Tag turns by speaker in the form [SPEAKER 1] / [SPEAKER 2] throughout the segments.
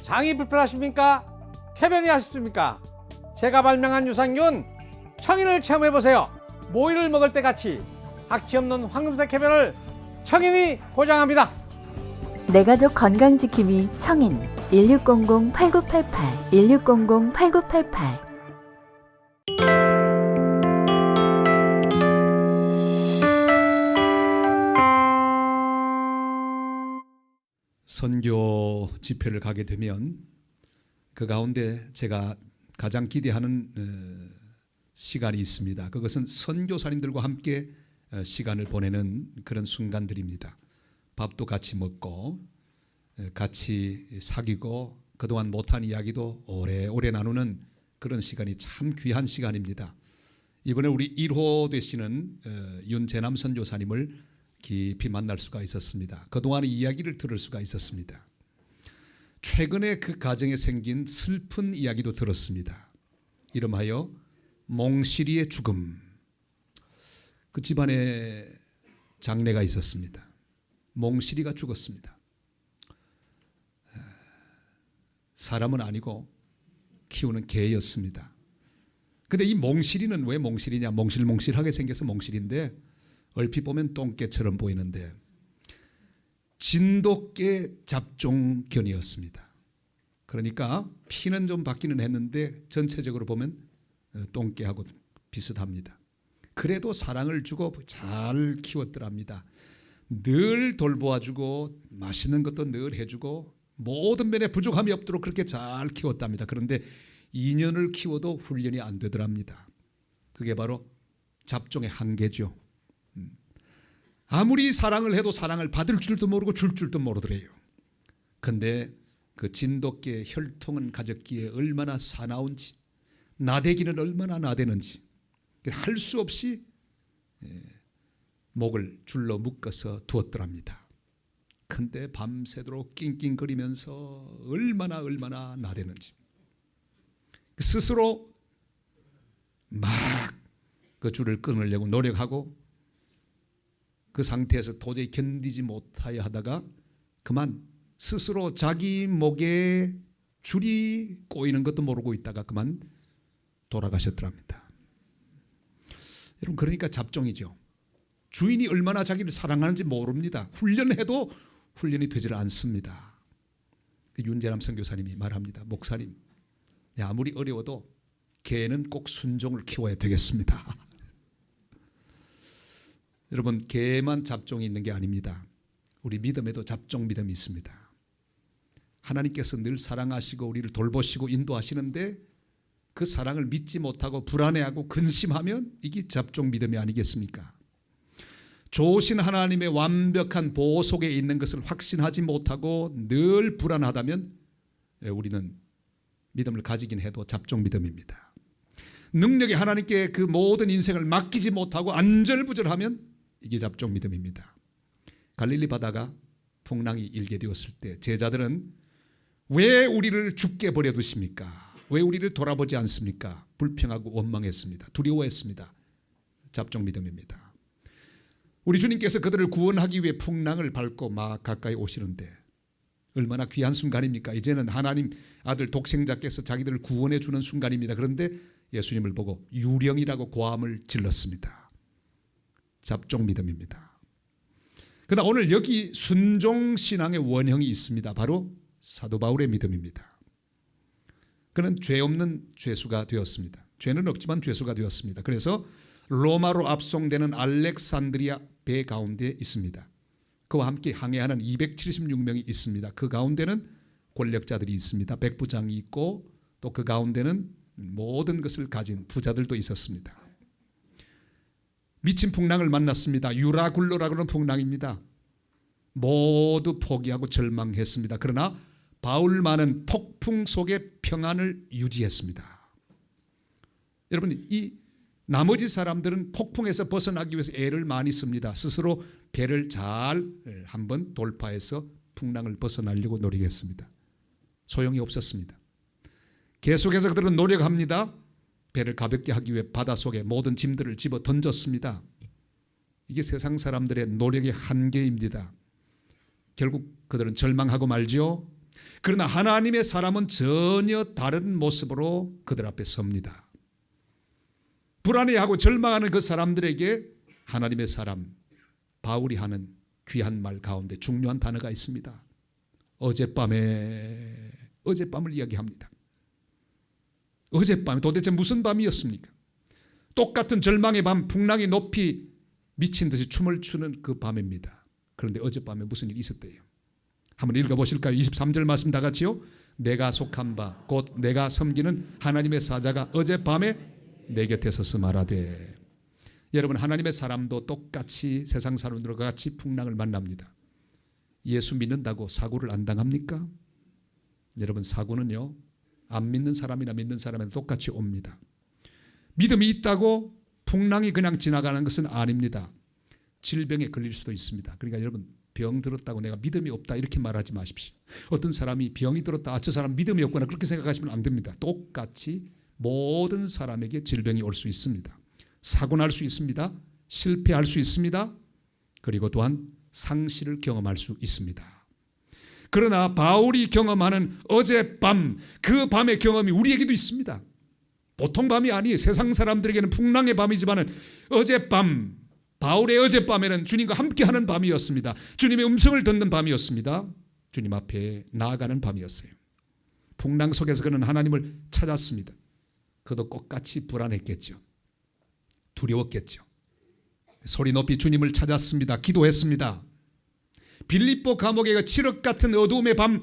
[SPEAKER 1] 장이 불편하십니까? 쾌변이 아쉽습니까? 제가 발명한 유산균 청인을 체험해보세요. 모이를 먹을 때 같이 악취 없는 황금색 쾌변을 청인이 보장합니다.
[SPEAKER 2] 내 가족 건강지킴이 청인 1600-8988 1600-8988
[SPEAKER 3] 선교 집회를 가게 되면 그 가운데 제가 가장 기대하는 시간이 있습니다. 그것은 선교사님들과 함께 시간을 보내는 그런 순간들입니다. 밥도 같이 먹고 같이 사귀고 그동안 못한 이야기도 오래오래 나누는 그런 시간이 참 귀한 시간입니다. 이번에 우리 1호 되시는 윤재남 선교사님을 깊이 만날 수가 있었습니다. 그동안의 이야기를 들을 수가 있었습니다. 최근에 그 가정에 생긴 슬픈 이야기도 들었습니다. 이름하여 몽실이의 죽음. 그 집안에 장례가 있었습니다. 몽실이가 죽었습니다. 사람은 아니고 키우는 개였습니다. 근데 이 몽실이는 왜 몽실이냐? 몽실몽실하게 생겨서 몽실인데 얼핏 보면 똥개처럼 보이는데 진돗개 잡종견이었습니다. 그러니까 피는 좀 받기는 했는데 전체적으로 보면 똥개하고 비슷합니다. 그래도 사랑을 주고 잘 키웠더랍니다. 늘 돌보아주고 맛있는 것도 늘 해주고 모든 면에 부족함이 없도록 그렇게 잘 키웠답니다. 그런데 2년을 키워도 훈련이 안 되더랍니다. 그게 바로 잡종의 한계죠. 아무리 사랑을 해도 사랑을 받을 줄도 모르고 줄 줄도 모르더래요. 근데 그 진돗개의 혈통은 가졌기에 얼마나 사나운지, 나대기는 얼마나 나대는지 할 수 없이 목을 줄로 묶어서 두었더랍니다. 근데 밤새도록 낑낑거리면서 얼마나 나대는지 스스로 막 그 줄을 끊으려고 노력하고 그 상태에서 도저히 견디지 못하여 하다가 그만 스스로 자기 목에 줄이 꼬이는 것도 모르고 있다가 그만 돌아가셨더랍니다. 여러분, 그러니까 잡종이죠. 주인이 얼마나 자기를 사랑하는지 모릅니다. 훈련해도 훈련이 되질 않습니다. 윤재남 선교사님이 말합니다. 목사님, 아무리 어려워도 개는 꼭 순종을 키워야 되겠습니다. 여러분, 개만 잡종이 있는 게 아닙니다. 우리 믿음에도 잡종 믿음이 있습니다. 하나님께서 늘 사랑하시고 우리를 돌보시고 인도하시는데 그 사랑을 믿지 못하고 불안해하고 근심하면 이게 잡종 믿음이 아니겠습니까? 좋으신 하나님의 완벽한 보호 속에 있는 것을 확신하지 못하고 늘 불안하다면 우리는 믿음을 가지긴 해도 잡종 믿음입니다. 능력이 하나님께 그 모든 인생을 맡기지 못하고 안절부절하면 이게 잡종 믿음입니다. 갈릴리 바다가 풍랑이 일게 되었을 때 제자들은 왜 우리를 죽게 버려두십니까? 왜 우리를 돌아보지 않습니까? 불평하고 원망했습니다. 두려워했습니다. 잡종 믿음입니다. 우리 주님께서 그들을 구원하기 위해 풍랑을 밟고 막 가까이 오시는데 얼마나 귀한 순간입니까? 이제는 하나님 아들 독생자께서 자기들을 구원해 주는 순간입니다. 그런데 예수님을 보고 유령이라고 고함을 질렀습니다. 잡종 믿음입니다. 그러나 오늘 여기 순종신앙의 원형이 있습니다. 바로 사도 바울의 믿음입니다. 그는 죄 없는 죄수가 되었습니다. 죄는 없지만 죄수가 되었습니다. 그래서 로마로 압송되는 알렉산드리아 배 가운데 있습니다. 그와 함께 항해하는 276명이 있습니다. 그 가운데는 권력자들이 있습니다. 백부장이 있고 또 그 가운데는 모든 것을 가진 부자들도 있었습니다. 미친 풍랑을 만났습니다. 유라굴로라고 하는 풍랑입니다. 모두 포기하고 절망했습니다. 그러나 바울만은 폭풍 속에 평안을 유지했습니다. 여러분, 이 나머지 사람들은 폭풍에서 벗어나기 위해서 애를 많이 씁니다. 스스로 배를 잘 한번 돌파해서 풍랑을 벗어나려고 노력했습니다. 소용이 없었습니다. 계속해서 그들은 노력합니다. 배를 가볍게 하기 위해 바닷속에 모든 짐들을 집어 던졌습니다. 이게 세상 사람들의 노력의 한계입니다. 결국 그들은 절망하고 말죠. 그러나 하나님의 사람은 전혀 다른 모습으로 그들 앞에 섭니다. 불안해하고 절망하는 그 사람들에게 하나님의 사람 바울이 하는 귀한 말 가운데 중요한 단어가 있습니다. 어젯밤을 이야기합니다. 어젯밤에 도대체 무슨 밤이었습니까? 똑같은 절망의 밤, 풍랑이 높이 미친 듯이 춤을 추는 그 밤입니다. 그런데 어젯밤에 무슨 일이 있었대요? 한번 읽어보실까요? 23절 말씀 다 같이요. 내가 속한 바 곧 내가 섬기는 하나님의 사자가 어젯밤에 내 곁에 서서 말하되. 여러분, 하나님의 사람도 똑같이 세상 사람들과 같이 풍랑을 만납니다. 예수 믿는다고 사고를 안 당합니까? 여러분, 사고는요 안 믿는 사람이나 믿는 사람은 똑같이 옵니다. 믿음이 있다고 풍랑이 그냥 지나가는 것은 아닙니다. 질병에 걸릴 수도 있습니다. 그러니까 여러분, 병 들었다고 내가 믿음이 없다 이렇게 말하지 마십시오. 어떤 사람이 병이 들었다, 저 사람 믿음이 없거나 그렇게 생각하시면 안 됩니다. 똑같이 모든 사람에게 질병이 올 수 있습니다. 사고 날 수 있습니다. 실패할 수 있습니다. 그리고 또한 상실을 경험할 수 있습니다. 그러나 바울이 경험하는 어젯밤, 그 밤의 경험이 우리에게도 있습니다. 보통 밤이 아니에요. 세상 사람들에게는 풍랑의 밤이지만 어젯밤, 바울의 어젯밤에는 주님과 함께하는 밤이었습니다. 주님의 음성을 듣는 밤이었습니다. 주님 앞에 나아가는 밤이었어요. 풍랑 속에서 그는 하나님을 찾았습니다. 그도 똑같이 불안했겠죠. 두려웠겠죠. 소리 높이 주님을 찾았습니다. 기도했습니다. 빌립보 감옥의 그 칠흑 같은 어두움의 밤,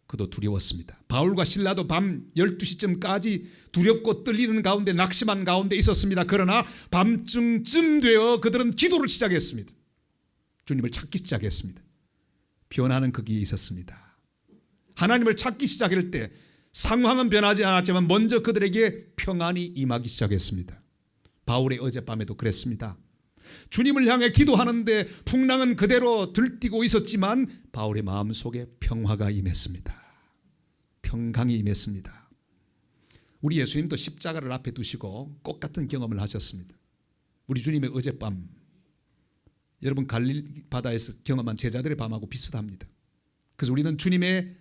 [SPEAKER 3] 그도 두려웠습니다. 바울과 실라도 밤 12시쯤까지 두렵고 떨리는 가운데, 낙심한 가운데 있었습니다. 그러나 밤중쯤 되어 그들은 기도를 시작했습니다. 주님을 찾기 시작했습니다. 변화는 거기에 있었습니다. 하나님을 찾기 시작할 때 상황은 변하지 않았지만 먼저 그들에게 평안이 임하기 시작했습니다. 바울의 어젯밤에도 그랬습니다. 주님을 향해 기도하는데 풍랑은 그대로 들뛰고 있었지만 바울의 마음속에 평화가 임했습니다. 평강이 임했습니다. 우리 예수님도 십자가를 앞에 두시고 똑같은 경험을 하셨습니다. 우리 주님의 어젯밤, 여러분 갈릴리 바다에서 경험한 제자들의 밤하고 비슷합니다. 그래서 우리는 주님의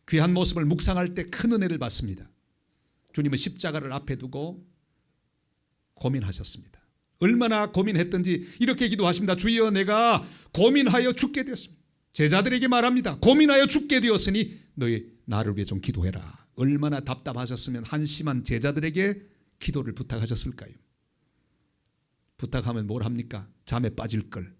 [SPEAKER 3] 귀한 모습을 묵상할 때 큰 은혜를 받습니다. 주님은 십자가를 앞에 두고 고민하셨습니다. 얼마나 고민했던지 이렇게 기도하십니다. 주여, 내가 고민하여 죽게 되었습니다. 제자들에게 말합니다. 고민하여 죽게 되었으니 너희 나를 위해 좀 기도해라. 얼마나 답답하셨으면 한심한 제자들에게 기도를 부탁하셨을까요? 부탁하면 뭘 합니까? 잠에 빠질 걸.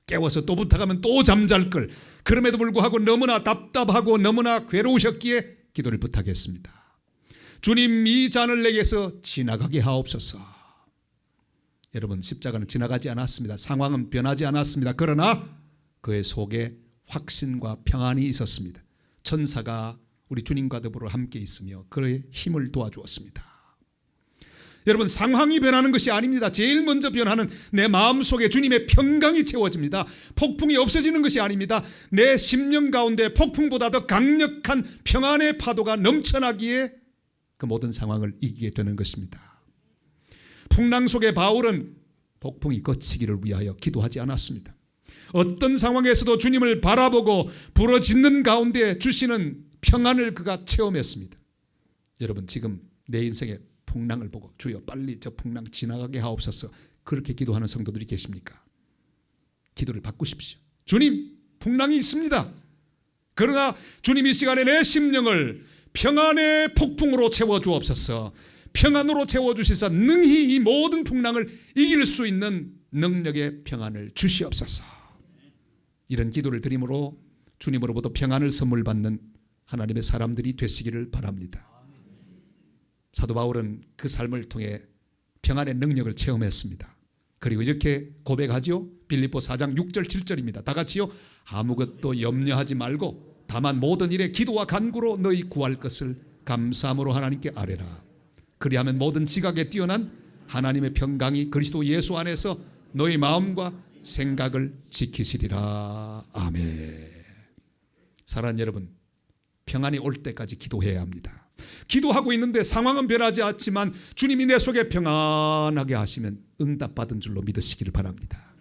[SPEAKER 3] 깨워서 또 부탁하면 또 잠잘 걸. 그럼에도 불구하고 너무나 답답하고 너무나 괴로우셨기에 기도를 부탁했습니다. 주님, 이 잔을 내게서 지나가게 하옵소서. 여러분, 십자가는 지나가지 않았습니다. 상황은 변하지 않았습니다. 그러나 그의 속에 확신과 평안이 있었습니다. 천사가 우리 주님과 더불어 함께 있으며 그의 힘을 도와주었습니다. 여러분, 상황이 변하는 것이 아닙니다. 제일 먼저 변하는 내 마음속에 주님의 평강이 채워집니다. 폭풍이 없어지는 것이 아닙니다. 내 심령 가운데 폭풍보다 더 강력한 평안의 파도가 넘쳐나기에 그 모든 상황을 이기게 되는 것입니다. 풍랑 속에 바울은 폭풍이 그치기를 위하여 기도하지 않았습니다. 어떤 상황에서도 주님을 바라보고 부르짖는 가운데 주시는 평안을 그가 체험했습니다. 여러분, 지금 내 인생의 풍랑을 보고 주여 빨리 저 풍랑 지나가게 하옵소서, 그렇게 기도하는 성도들이 계십니까? 기도를 바꾸십시오. 주님, 풍랑이 있습니다. 그러나 주님, 이 시간에 내 심령을 평안의 폭풍으로 채워주옵소서. 평안으로 채워주시사 능히 이 모든 풍랑을 이길 수 있는 능력의 평안을 주시옵소서. 이런 기도를 드림으로 주님으로부터 평안을 선물 받는 하나님의 사람들이 되시기를 바랍니다. 사도 바울은 그 삶을 통해 평안의 능력을 체험했습니다. 그리고 이렇게 고백하죠. 빌립보 4장 6절 7절입니다. 다 같이요. 아무것도 염려하지 말고 다만 모든 일에 기도와 간구로 너희 구할 것을 감사함으로 하나님께 아뢰라. 그리하면 모든 지각에 뛰어난 하나님의 평강이 그리스도 예수 안에서 너희 마음과 생각을 지키시리라. 아멘. 사랑하는 여러분, 평안이 올 때까지 기도해야 합니다. 기도하고 있는데 상황은 변하지 않지만 주님이 내 속에 평안하게 하시면 응답받은 줄로 믿으시기를 바랍니다.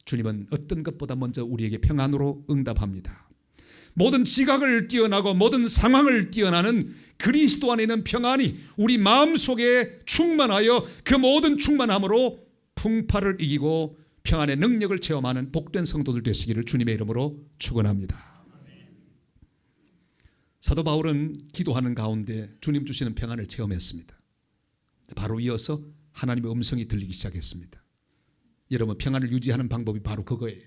[SPEAKER 3] 주님은 어떤 것보다 먼저 우리에게 평안으로 응답합니다. 모든 지각을 뛰어나고 모든 상황을 뛰어나는 그리스도 안에 있는 평안이 우리 마음속에 충만하여 그 모든 충만함으로 풍파를 이기고 평안의 능력을 체험하는 복된 성도들 되시기를 주님의 이름으로 축원합니다. 사도 바울은 기도하는 가운데 주님 주시는 평안을 체험했습니다. 바로 이어서 하나님의 음성이 들리기 시작했습니다. 여러분, 평안을 유지하는 방법이 바로 그거예요.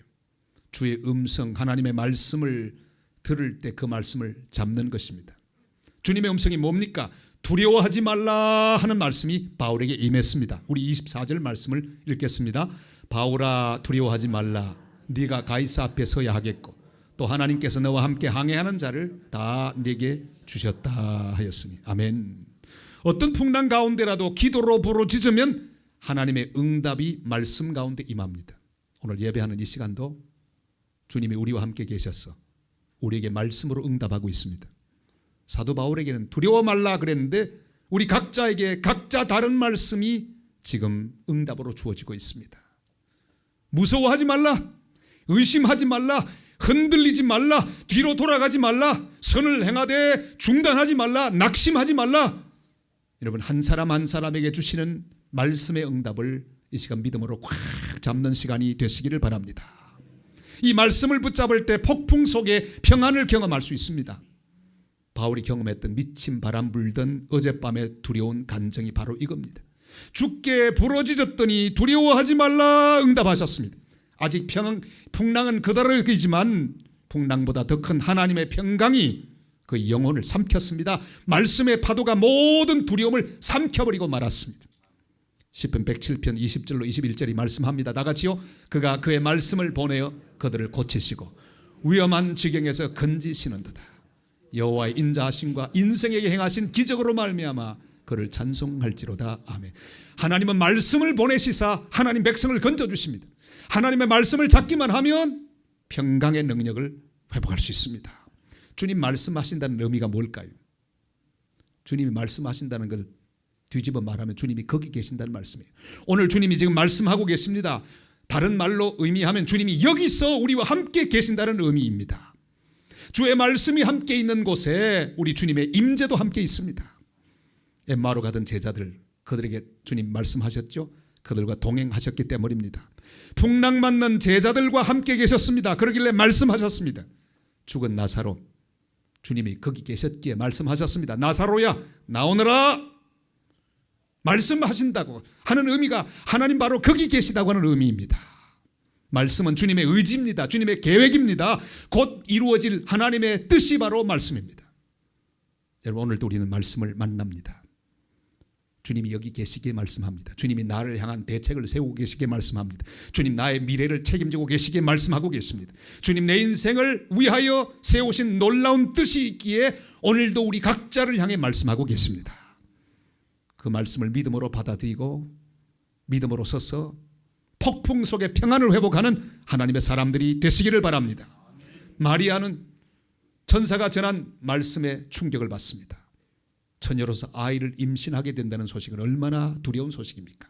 [SPEAKER 3] 주의 음성, 하나님의 말씀을 들을 때 그 말씀을 잡는 것입니다. 주님의 음성이 뭡니까? 두려워하지 말라 하는 말씀이 바울에게 임했습니다. 우리 24절 말씀을 읽겠습니다. 바울아, 두려워하지 말라. 네가 가이사 앞에 서야 하겠고 또 하나님께서 너와 함께 항해하는 자를 다 네게 주셨다 하였으니. 아멘. 어떤 풍랑 가운데라도 기도로 부르짖으면 하나님의 응답이 말씀 가운데 임합니다. 오늘 예배하는 이 시간도 주님이 우리와 함께 계셔서 우리에게 말씀으로 응답하고 있습니다. 사도 바울에게는 두려워 말라 그랬는데 우리 각자에게 각자 다른 말씀이 지금 응답으로 주어지고 있습니다. 무서워하지 말라, 의심하지 말라, 흔들리지 말라, 뒤로 돌아가지 말라, 선을 행하되 중단하지 말라, 낙심하지 말라. 여러분, 한 사람 한 사람에게 주시는 말씀의 응답을 이 시간 믿음으로 꽉 잡는 시간이 되시기를 바랍니다. 이 말씀을 붙잡을 때 폭풍 속에 평안을 경험할 수 있습니다. 바울이 경험했던 미친 바람 불던 어젯밤의 두려운 간정이 바로 이겁니다. 주께 부르짖었더니 두려워하지 말라 응답하셨습니다. 아직 풍랑은 그다르지만 풍랑보다 더 큰 하나님의 평강이 그 영혼을 삼켰습니다. 말씀의 파도가 모든 두려움을 삼켜버리고 말았습니다. 시편 107편 20절로 21절이 말씀합니다. 나같이요 그가 그의 말씀을 보내어 그들을 고치시고 위험한 지경에서 건지시는도다. 여호와의 인자하심과 인생에게 행하신 기적으로 말미암아 그를 찬송할지로다. 아멘. 하나님은 말씀을 보내시사 하나님 백성을 건져주십니다. 하나님의 말씀을 잡기만 하면 평강의 능력을 회복할 수 있습니다. 주님 말씀하신다는 의미가 뭘까요? 주님이 말씀하신다는 걸 뒤집어 말하면 주님이 거기 계신다는 말씀이에요. 오늘 주님이 지금 말씀하고 계십니다. 다른 말로 의미하면 주님이 여기서 우리와 함께 계신다는 의미입니다. 주의 말씀이 함께 있는 곳에 우리 주님의 임재도 함께 있습니다. 엠마오로 가던 제자들, 그들에게 주님 말씀하셨죠? 그들과 동행하셨기 때문입니다. 풍랑 맞는 제자들과 함께 계셨습니다. 그러길래 말씀하셨습니다. 죽은 나사로, 주님이 거기 계셨기에 말씀하셨습니다. 나사로야 나오너라. 말씀하신다고 하는 의미가 하나님 바로 거기 계시다고 하는 의미입니다. 말씀은 주님의 의지입니다. 주님의 계획입니다. 곧 이루어질 하나님의 뜻이 바로 말씀입니다. 여러분, 오늘도 우리는 말씀을 만납니다. 주님이 여기 계시기에 말씀합니다. 주님이 나를 향한 대책을 세우고 계시기에 말씀합니다. 주님 나의 미래를 책임지고 계시기에 말씀하고 계십니다. 주님 내 인생을 위하여 세우신 놀라운 뜻이 있기에 오늘도 우리 각자를 향해 말씀하고 계십니다. 그 말씀을 믿음으로 받아들이고 믿음으로 서서 폭풍 속의 평안을 회복하는 하나님의 사람들이 되시기를 바랍니다. 마리아는 천사가 전한 말씀에 충격을 받습니다. 처녀로서 아이를 임신하게 된다는 소식은 얼마나 두려운 소식입니까?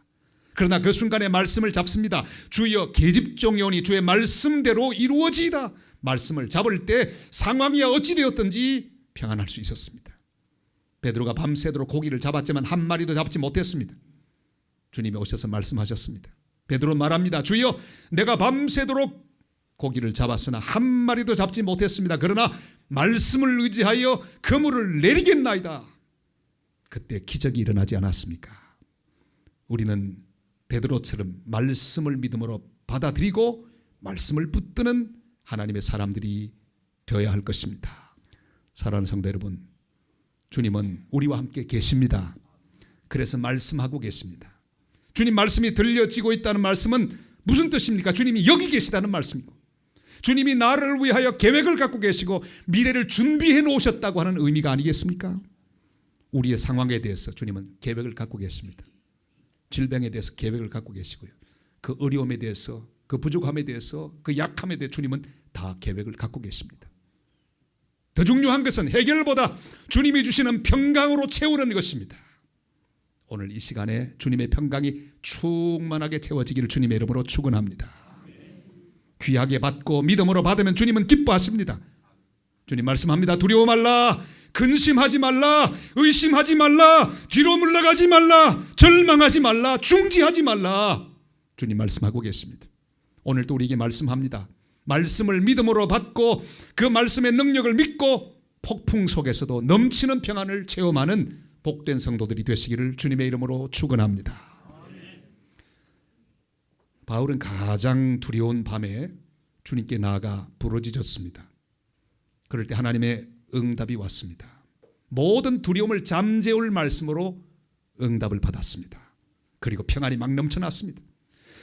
[SPEAKER 3] 그러나 그 순간에 말씀을 잡습니다. 주여 계집종이오니 주의 말씀대로 이루어지이다. 말씀을 잡을 때 상황이 어찌 되었든지 평안할 수 있었습니다. 베드로가 밤새도록 고기를 잡았지만 한 마리도 잡지 못했습니다. 주님이 오셔서 말씀하셨습니다. 베드로 말합니다. 주여 내가 밤새도록 고기를 잡았으나 한 마리도 잡지 못했습니다. 그러나 말씀을 의지하여 그물을 내리겠나이다. 그때 기적이 일어나지 않았습니까? 우리는 베드로처럼 말씀을 믿음으로 받아들이고 말씀을 붙드는 하나님의 사람들이 되어야 할 것입니다. 사랑하는 성도 여러분, 주님은 우리와 함께 계십니다. 그래서 말씀하고 계십니다. 주님 말씀이 들려지고 있다는 말씀은 무슨 뜻입니까? 주님이 여기 계시다는 말씀이고 주님이 나를 위하여 계획을 갖고 계시고 미래를 준비해 놓으셨다고 하는 의미가 아니겠습니까? 우리의 상황에 대해서 주님은 계획을 갖고 계십니다. 질병에 대해서 계획을 갖고 계시고요. 그 어려움에 대해서, 그 부족함에 대해서, 그 약함에 대해 주님은 다 계획을 갖고 계십니다. 더 중요한 것은 해결보다 주님이 주시는 평강으로 채우는 것입니다. 오늘 이 시간에 주님의 평강이 충만하게 채워지기를 주님의 이름으로 축원합니다. 귀하게 받고 믿음으로 받으면 주님은 기뻐하십니다. 주님 말씀합니다. 두려워 말라, 근심하지 말라, 의심하지 말라, 뒤로 물러가지 말라, 절망하지 말라, 중지하지 말라. 주님 말씀하고 계십니다. 오늘도 우리에게 말씀합니다. 말씀을 믿음으로 받고 그 말씀의 능력을 믿고 폭풍 속에서도 넘치는 평안을 체험하는 복된 성도들이 되시기를 주님의 이름으로 축원합니다. 바울은 가장 두려운 밤에 주님께 나아가 부르짖었습니다. 그럴 때 하나님의 응답이 왔습니다. 모든 두려움을 잠재울 말씀으로 응답을 받았습니다. 그리고 평안이 막 넘쳐났습니다.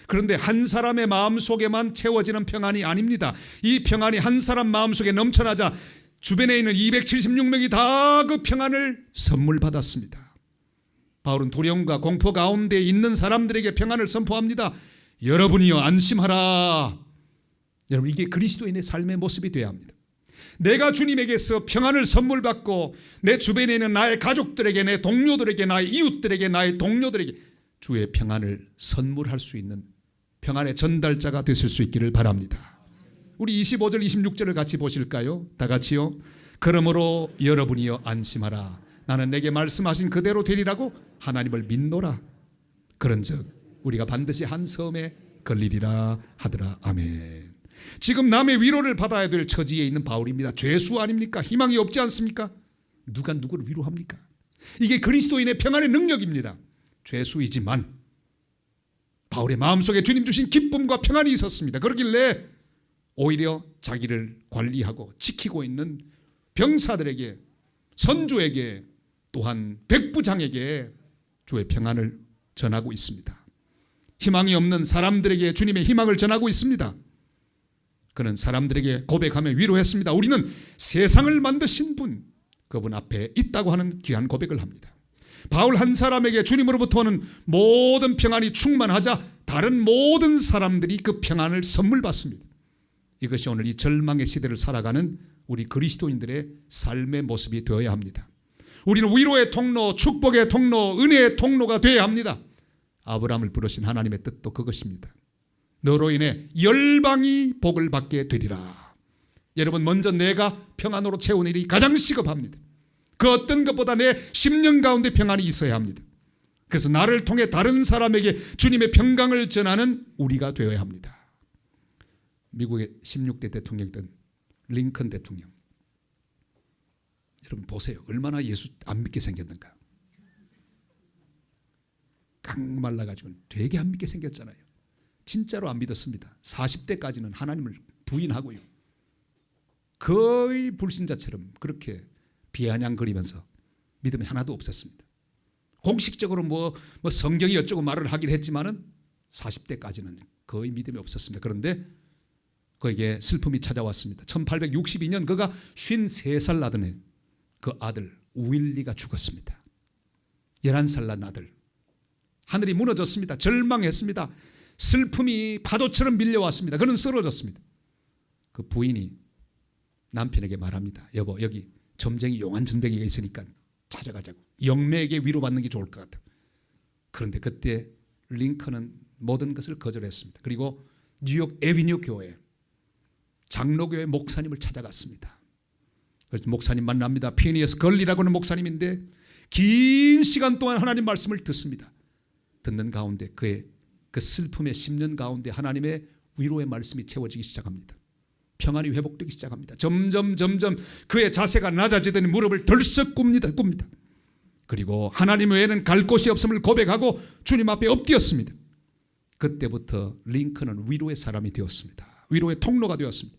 [SPEAKER 3] 그런데 한 사람의 마음속에만 채워지는 평안이 아닙니다. 이 평안이 한 사람 마음속에 넘쳐나자 주변에 있는 276명이 다 그 평안을 선물 받았습니다. 바울은 두려움과 공포 가운데 있는 사람들에게 평안을 선포합니다. 여러분이여 안심하라. 여러분, 이게 그리스도인의 삶의 모습이 되어야 합니다. 내가 주님에게서 평안을 선물 받고 내 주변에 있는 나의 가족들에게, 내 동료들에게, 나의 이웃들에게, 나의 동료들에게 주의 평안을 선물할 수 있는 평안의 전달자가 되실 수 있기를 바랍니다. 우리 25절 26절을 같이 보실까요? 다 같이요. 그러므로 여러분이여 안심하라. 나는 내게 말씀하신 그대로 되리라고 하나님을 믿노라. 그런즉 우리가 반드시 한 섬에 걸리리라 하더라. 아멘. 지금 남의 위로를 받아야 될 처지에 있는 바울입니다. 죄수 아닙니까? 희망이 없지 않습니까? 누가 누구를 위로합니까? 이게 그리스도인의 평안의 능력입니다. 죄수이지만 바울의 마음속에 주님 주신 기쁨과 평안이 있었습니다. 그러길래 오히려 자기를 관리하고 지키고 있는 병사들에게, 선주에게, 또한 백부장에게 주의 평안을 전하고 있습니다. 희망이 없는 사람들에게 주님의 희망을 전하고 있습니다. 그는 사람들에게 고백하며 위로했습니다. 우리는 세상을 만드신 분, 그분 앞에 있다고 하는 귀한 고백을 합니다. 바울 한 사람에게 주님으로부터 오는 모든 평안이 충만하자 다른 모든 사람들이 그 평안을 선물 받습니다. 이것이 오늘 이 절망의 시대를 살아가는 우리 그리스도인들의 삶의 모습이 되어야 합니다. 우리는 위로의 통로, 축복의 통로, 은혜의 통로가 되어야 합니다. 아브라함을 부르신 하나님의 뜻도 그것입니다. 너로 인해 열방이 복을 받게 되리라. 여러분, 먼저 내가 평안으로 채운 일이 가장 시급합니다. 그 어떤 것보다 내 심령 가운데 평안이 있어야 합니다. 그래서 나를 통해 다른 사람에게 주님의 평강을 전하는 우리가 되어야 합니다. 미국의 16대 대통령이던 링컨 대통령, 여러분 보세요. 얼마나 예수 안 믿게 생겼는가. 깡말라가지고 되게 안 믿게 생겼잖아요. 진짜로 안 믿었습니다. 40대까지는 하나님을 부인하고요, 거의 불신자처럼 그렇게 비아냥거리면서 믿음이 하나도 없었습니다. 공식적으로 뭐 성경이 어쩌고 말을 하긴 했지만은 40대까지는 거의 믿음이 없었습니다. 그런데 그에게 슬픔이 찾아왔습니다. 1862년 그가 53살 나던 해 그 아들 우일리가 죽었습니다. 11살 난 아들. 하늘이 무너졌습니다. 절망했습니다. 슬픔이 파도처럼 밀려왔습니다. 그는 쓰러졌습니다. 그 부인이 남편에게 말합니다. 여보, 여기 점쟁이 용한 전쟁이가 있으니까 찾아가자고. 영매에게 위로받는 게 좋을 것 같다. 그런데 그때 링컨은 모든 것을 거절했습니다. 그리고 뉴욕 에비뉴 교회 장로교회 목사님을 찾아갔습니다. 그래서 목사님 만납니다. 피니어스 걸리라고 하는 목사님인데 긴 시간 동안 하나님 말씀을 듣습니다. 듣는 가운데 그의 그 슬픔의 10년 가운데 하나님의 위로의 말씀이 채워지기 시작합니다. 평안이 회복되기 시작합니다. 점점 그의 자세가 낮아지더니 무릎을 덜썩 꿇습니다. 그리고 하나님 외에는 갈 곳이 없음을 고백하고 주님 앞에 엎드렸습니다. 그때부터 링컨은 위로의 사람이 되었습니다. 위로의 통로가 되었습니다.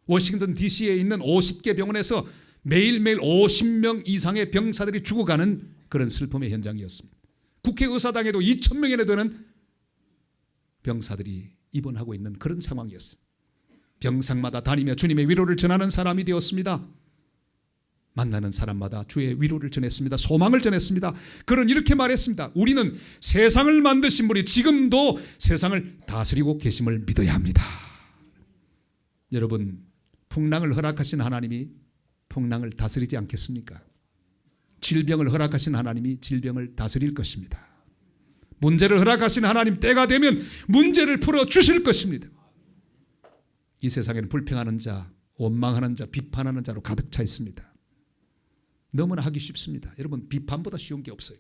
[SPEAKER 3] 워싱턴 DC에 있는 50개 병원에서 매일매일 50명 이상의 병사들이 죽어가는 그런 슬픔의 현장이었습니다. 국회의사당에도 2,000명이나 되는 병사들이 입원하고 있는 그런 상황이었습니다. 병상마다 다니며 주님의 위로를 전하는 사람이 되었습니다. 만나는 사람마다 주의 위로를 전했습니다. 소망을 전했습니다. 그는 이렇게 말했습니다. 우리는 세상을 만드신 분이 지금도 세상을 다스리고 계심을 믿어야 합니다. 여러분, 풍랑을 허락하신 하나님이 풍랑을 다스리지 않겠습니까? 질병을 허락하신 하나님이 질병을 다스릴 것입니다. 문제를 허락하신 하나님, 때가 되면 문제를 풀어주실 것입니다. 이 세상에는 불평하는 자, 원망하는 자, 비판하는 자로 가득 차 있습니다. 너무나 하기 쉽습니다. 여러분, 비판보다 쉬운 게 없어요.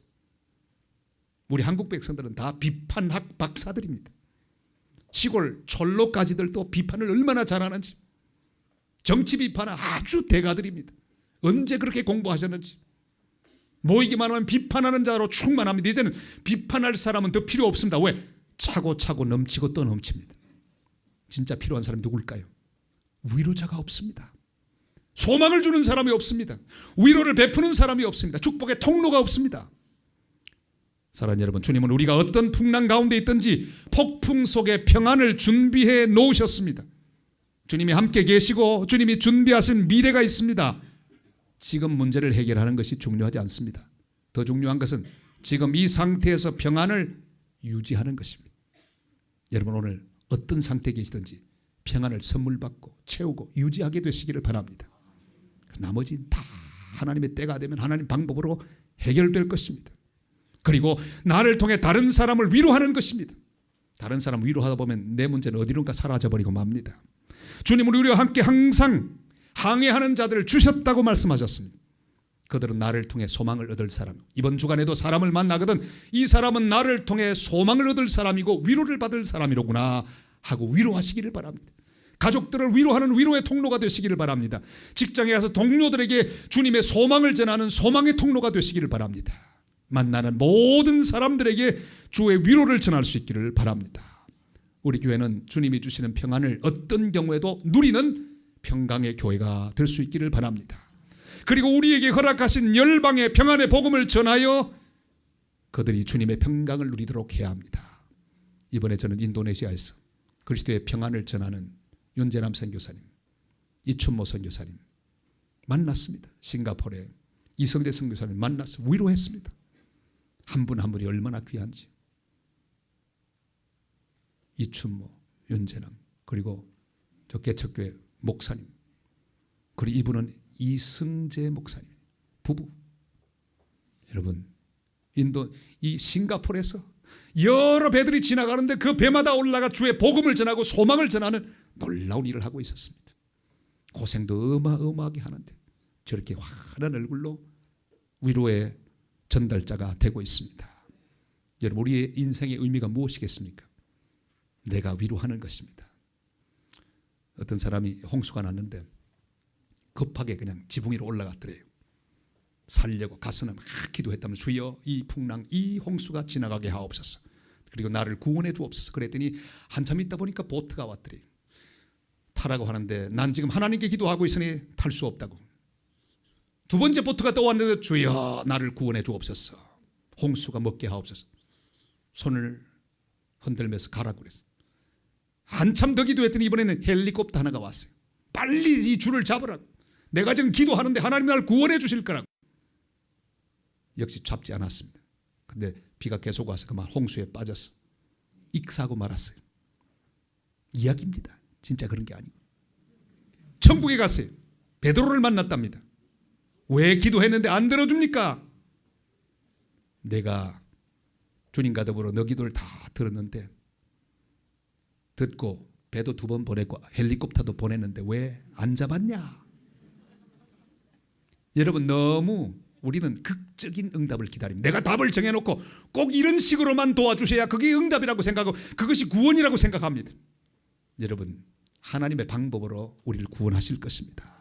[SPEAKER 3] 우리 한국 백성들은 다 비판학 박사들입니다. 시골 촌로까지들도 비판을 얼마나 잘하는지, 정치 비판은 아주 대가들입니다. 언제 그렇게 공부하셨는지. 모이기만 하면 비판하는 자로 충만합니다. 이제는 비판할 사람은 더 필요 없습니다. 왜? 차고 넘치고 또 넘칩니다. 진짜 필요한 사람이 누굴까요? 위로자가 없습니다. 소망을 주는 사람이 없습니다. 위로를 베푸는 사람이 없습니다. 축복의 통로가 없습니다. 사랑하는 여러분, 주님은 우리가 어떤 풍랑 가운데 있든지 폭풍 속에 평안을 준비해 놓으셨습니다. 주님이 함께 계시고 주님이 준비하신 미래가 있습니다. 지금 문제를 해결하는 것이 중요하지 않습니다. 더 중요한 것은 지금 이 상태에서 평안을 유지하는 것입니다. 여러분, 오늘 어떤 상태에 계시든지 평안을 선물 받고 채우고 유지하게 되시기를 바랍니다. 나머지는 다 하나님의 때가 되면 하나님 방법으로 해결될 것입니다. 그리고 나를 통해 다른 사람을 위로하는 것입니다. 다른 사람 위로하다 보면 내 문제는 어디론가 사라져버리고 맙니다. 주님은 우리와 함께 항상 항해하는 자들을 주셨다고 말씀하셨습니다. 그들은 나를 통해 소망을 얻을 사람. 이번 주간에도 사람을 만나거든 이 사람은 나를 통해 소망을 얻을 사람이고 위로를 받을 사람이로구나 하고 위로하시기를 바랍니다. 가족들을 위로하는 위로의 통로가 되시기를 바랍니다. 직장에 가서 동료들에게 주님의 소망을 전하는 소망의 통로가 되시기를 바랍니다. 만나는 모든 사람들에게 주의 위로를 전할 수 있기를 바랍니다. 우리 교회는 주님이 주시는 평안을 어떤 경우에도 누리는 평강의 교회가 될 수 있기를 바랍니다. 그리고 우리에게 허락하신 열방의 평안의 복음을 전하여 그들이 주님의 평강을 누리도록 해야 합니다. 이번에 저는 인도네시아에서 그리스도의 평안을 전하는 윤재남 선교사님, 이춘모 선교사님 만났습니다. 싱가포르에 이성재 선교사님 만나서 위로했습니다. 한 분 한 분이 얼마나 귀한지. 이춘모, 윤재남, 그리고 저 개척교회 목사님, 그리고 이분은 이승재 목사님 부부. 여러분, 이 싱가포르에서 여러 배들이 지나가는데 그 배마다 올라가 주의 복음을 전하고 소망을 전하는 놀라운 일을 하고 있었습니다. 고생도 어마어마하게 하는데 저렇게 환한 얼굴로 위로의 전달자가 되고 있습니다. 여러분, 우리의 인생의 의미가 무엇이겠습니까? 내가 위로하는 것입니다. 어떤 사람이 홍수가 났는데 급하게 그냥 지붕 위로 올라갔더래요. 살려고 가서는 막 기도했다면 주여 이 풍랑 이 홍수가 지나가게 하옵소서. 그리고 나를 구원해 주옵소서. 그랬더니 한참 있다 보니까 보트가 왔더래요. 타라고 하는데 난 지금 하나님께 기도하고 있으니 탈 수 없다고. 두 번째 보트가 또 왔는데 주여 나를 구원해 주옵소서. 홍수가 먹게 하옵소서. 손을 흔들면서 가라고 그랬어요. 한참 더 기도했더니 이번에는 헬리콥터 하나가 왔어요. 빨리 이 줄을 잡으라고. 내가 지금 기도하는데 하나님 나를 구원해 주실 거라고. 역시 잡지 않았습니다. 근데 비가 계속 와서 그만 홍수에 빠졌어. 익사하고 말았어요. 이야기입니다. 진짜 그런 게 아니고. 천국에 갔어요. 베드로를 만났답니다. 왜 기도했는데 안 들어줍니까? 내가 주님과 더불어 너 기도를 다 들었는데 듣고 배도 2번 보냈고 헬리콥터도 보냈는데 왜 안 잡았냐? 여러분, 너무 우리는 극적인 응답을 기다립니다. 내가 답을 정해놓고 꼭 이런 식으로만 도와주셔야 그게 응답이라고 생각하고 그것이 구원이라고 생각합니다. 여러분, 하나님의 방법으로 우리를 구원하실 것입니다.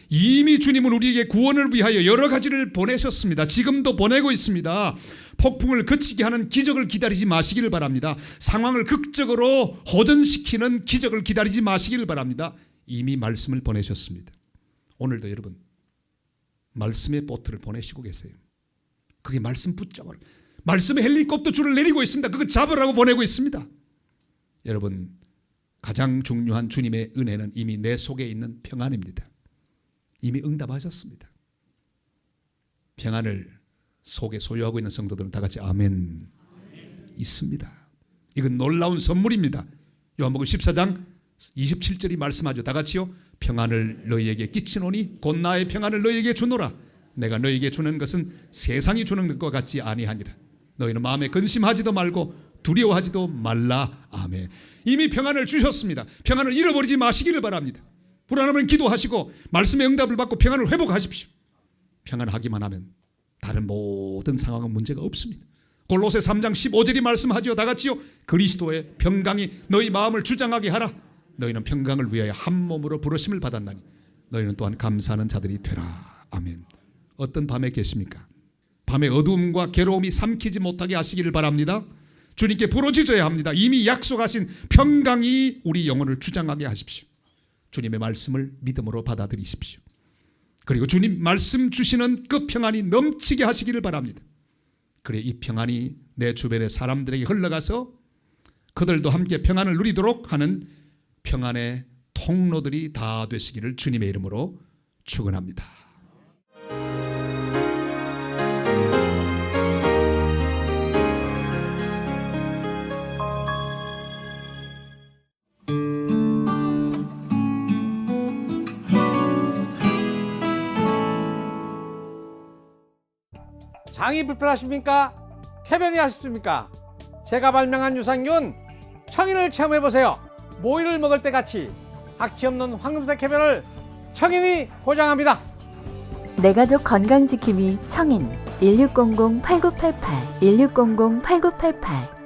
[SPEAKER 3] 이미 주님은 우리에게 구원을 위하여 여러 가지를 보내셨습니다. 지금도 보내고 있습니다. 폭풍을 그치게 하는 기적을 기다리지 마시기를 바랍니다. 상황을 극적으로 호전시키는 기적을 기다리지 마시기를 바랍니다. 이미 말씀을 보내셨습니다. 오늘도 여러분 말씀의 보트를 보내시고 계세요. 그게 말씀 붙잡아라. 말씀의 헬리콥터 줄을 내리고 있습니다. 그거 잡으라고 보내고 있습니다. 여러분, 가장 중요한 주님의 은혜는 이미 내 속에 있는 평안입니다. 이미 응답하셨습니다. 평안을 속에 소유하고 있는 성도들은 다 같이 아멘. 있습니다. 이건 놀라운 선물입니다. 요한복음 14장 27절이 말씀하죠. 다 같이요. 평안을 너희에게 끼치노니 곧 나의 평안을 너희에게 주노라. 내가 너희에게 주는 것은 세상이 주는 것과 같지 아니하니라. 너희는 마음에 근심하지도 말고 두려워하지도 말라. 아멘. 이미 평안을 주셨습니다. 평안을 잃어버리지 마시기를 바랍니다. 불안하면 기도하시고 말씀의 응답을 받고 평안을 회복하십시오. 평안하기만 하면 다른 모든 상황은 문제가 없습니다. 골로새 3장 15절이 말씀하지요. 다 같이요. 그리스도의 평강이 너희 마음을 주장하게 하라. 너희는 평강을 위하여 한 몸으로 부르심을 받았나니 너희는 또한 감사하는 자들이 되라. 아멘. 어떤 밤에 계십니까? 밤의 어두움과 괴로움이 삼키지 못하게 하시기를 바랍니다. 주님께 부르짖어야 합니다. 이미 약속하신 평강이 우리 영혼을 주장하게 하십시오. 주님의 말씀을 믿음으로 받아들이십시오. 그리고 주님 말씀 주시는 그 평안이 넘치게 하시기를 바랍니다. 그래 이 평안이 내 주변의 사람들에게 흘러가서 그들도 함께 평안을 누리도록 하는 평안의 통로들이 다 되시기를 주님의 이름으로 축원합니다.
[SPEAKER 1] 장이 불편하십니까? 쾌변이 하십니까? 제가 발명한 유산균 청인을 체험해보세요. 모이를 먹을 때 같이 악취 없는 황금색 쾌변을 청인이 보장합니다.
[SPEAKER 2] 내 가족 건강지킴이 청인 1600-8988 1600-8988